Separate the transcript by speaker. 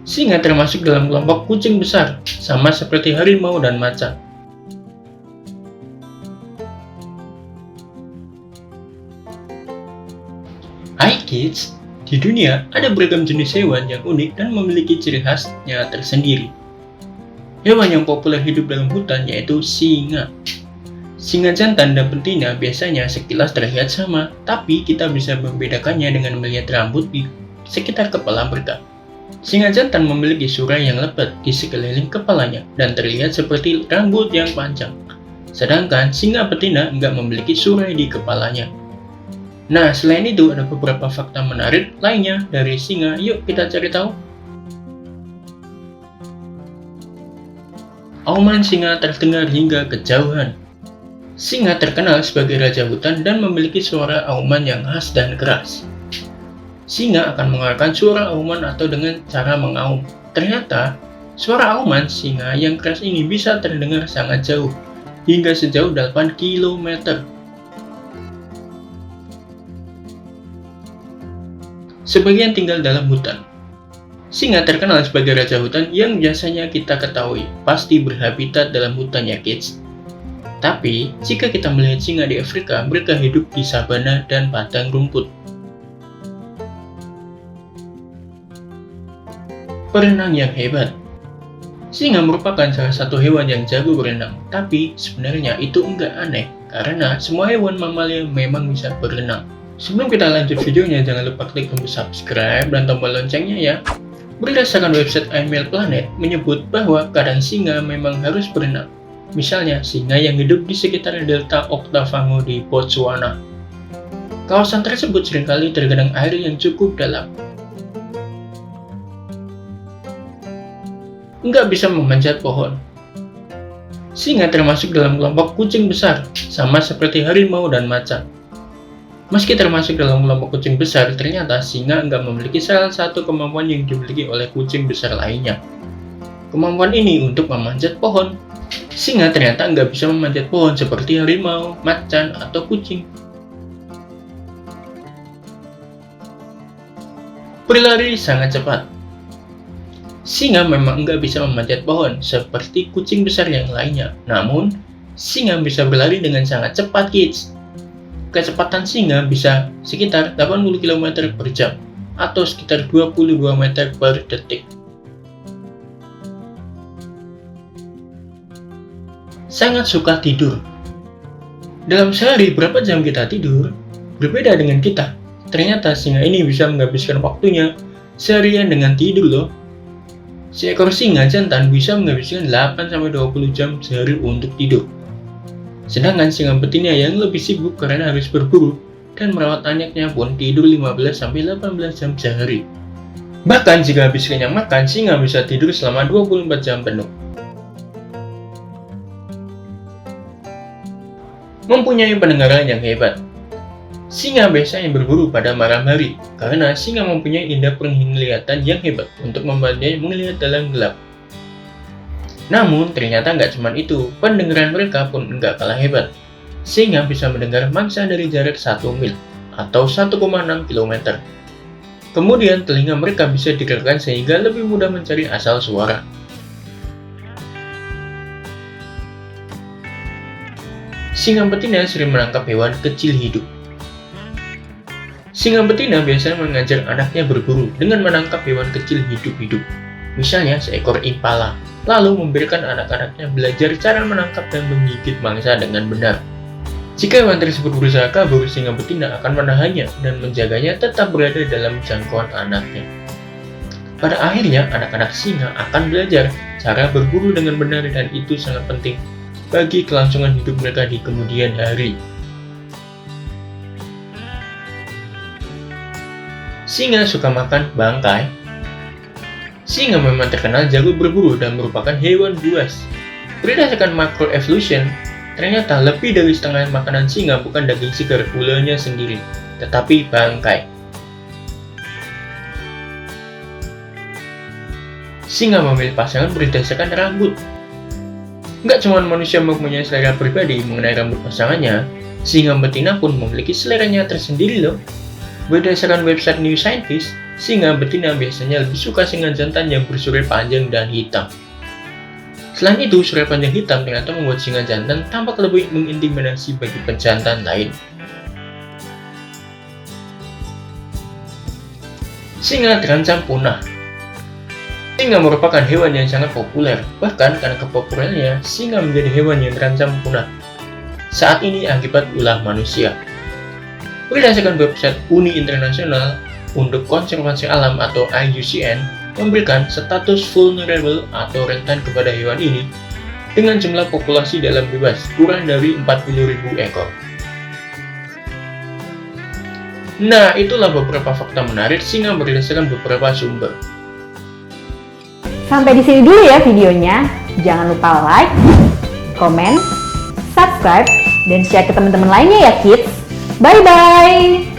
Speaker 1: Singa termasuk dalam kelompok kucing besar, sama seperti harimau dan macan. Hai kids, di dunia ada beragam jenis hewan yang unik dan memiliki ciri khasnya tersendiri. Hewan yang populer hidup dalam hutan yaitu singa. Singa jantan dan betina biasanya sekilas terlihat sama, tapi kita bisa membedakannya dengan melihat rambut di sekitar kepala mereka. Singa jantan memiliki surai yang lebat di sekeliling kepalanya dan terlihat seperti rambut yang panjang. Sedangkan singa betina enggak memiliki surai di kepalanya. Nah, selain itu ada beberapa fakta menarik lainnya dari singa. Yuk kita cari tahu. Auman singa terdengar hingga kejauhan. Singa terkenal sebagai raja hutan dan memiliki suara auman yang khas dan keras. Singa akan mengeluarkan suara auman atau dengan cara mengaum. Ternyata, suara auman singa yang keras ini bisa terdengar sangat jauh, hingga sejauh 8 km. Sebagian tinggal dalam hutan. Singa terkenal sebagai raja hutan yang biasanya kita ketahui pasti berhabitat dalam hutan ya kids. Tapi, jika kita melihat singa di Afrika, mereka hidup di sabana dan padang rumput. Perenang yang hebat. Singa merupakan salah satu hewan yang jago berenang, tapi sebenarnya itu enggak aneh, karena semua hewan mamalia memang bisa berenang. Sebelum kita lanjut videonya, jangan lupa klik tombol subscribe dan tombol loncengnya ya. Berdasarkan website Animal Planet menyebut bahwa kadang singa memang harus berenang. Misalnya, singa yang hidup di sekitar delta Okavango di Botswana. Kawasan tersebut seringkali tergenang air yang cukup dalam. Nggak bisa memanjat pohon. Singa termasuk dalam kelompok kucing besar, sama seperti harimau dan macan. Meski termasuk dalam kelompok kucing besar, ternyata singa nggak memiliki salah satu kemampuan yang dimiliki oleh kucing besar lainnya. Kemampuan ini untuk memanjat pohon. Singa ternyata nggak bisa memanjat pohon seperti harimau, macan, atau kucing. Berlari sangat cepat. Singa memang nggak bisa memanjat pohon seperti kucing besar yang lainnya. Namun, singa bisa berlari dengan sangat cepat kids. Kecepatan singa bisa sekitar 80 km per jam atau sekitar 22 meter per detik. Sangat suka tidur. Dalam sehari berapa jam kita tidur? Berbeda dengan kita. Ternyata singa ini bisa menghabiskan waktunya seharian dengan tidur loh. Seekor singa jantan bisa menghabiskan 8-20 jam sehari untuk tidur. Sedangkan singa betina yang lebih sibuk karena harus berburu dan merawat anaknya pun tidur 15-18 jam sehari. Bahkan jika habis kenyang makan, singa bisa tidur selama 24 jam penuh. Mempunyai pendengaran yang hebat. Singa biasanya berburu pada malam hari karena singa mempunyai indera penglihatan yang hebat untuk membantunya melihat dalam gelap. Namun, ternyata nggak cuma itu, pendengaran mereka pun nggak kalah hebat. Singa bisa mendengar mangsa dari jarak 1 mil atau 1,6 km. Kemudian, telinga mereka bisa digerakkan sehingga lebih mudah mencari asal suara. Singa betina sering menangkap hewan kecil hidup. Singa betina biasanya mengajar anaknya berburu dengan menangkap hewan kecil hidup-hidup. Misalnya seekor impala. Lalu memberikan anak-anaknya belajar cara menangkap dan menggigit mangsa dengan benar. Jika hewan tersebut berusaha kabur, singa betina akan menahannya dan menjaganya tetap berada dalam jangkauan anaknya. Pada akhirnya, anak-anak singa akan belajar cara berburu dengan benar dan itu sangat penting bagi kelangsungan hidup mereka di kemudian hari. Singa suka makan bangkai. Singa memang terkenal jago berburu dan merupakan hewan buas. Berdasarkan macroevolution, ternyata lebih dari setengah makanan singa bukan daging segar ulahnya sendiri, tetapi bangkai. Singa memilih pasangan berdasarkan rambut. Nggak cuma manusia mempunyai selera pribadi mengenai rambut pasangannya, singa betina pun memiliki seleranya tersendiri loh. Berdasarkan website New Scientist, Singa betina biasanya lebih suka singa jantan yang bersumber panjang dan hitam. Selain itu, surai panjang hitam ternyata membuat singa jantan tampak lebih mengintimidasi bagi pejantan lain. Singa terancam punah. Singa merupakan hewan yang sangat populer, bahkan karena kepopulernya, singa menjadi hewan yang terancam punah saat ini akibat ulah manusia. Berdasarkan website Uni Internasional untuk Konservasi Alam atau IUCN, memberikan status vulnerable atau rentan kepada hewan ini dengan jumlah populasi dalam bebas kurang dari 40.000 ekor. Nah, itulah beberapa fakta menarik singa berdasarkan beberapa sumber.
Speaker 2: Sampai di sini dulu ya videonya. Jangan lupa like, komen, subscribe, dan share ke teman-teman lainnya ya kids. Bye-bye!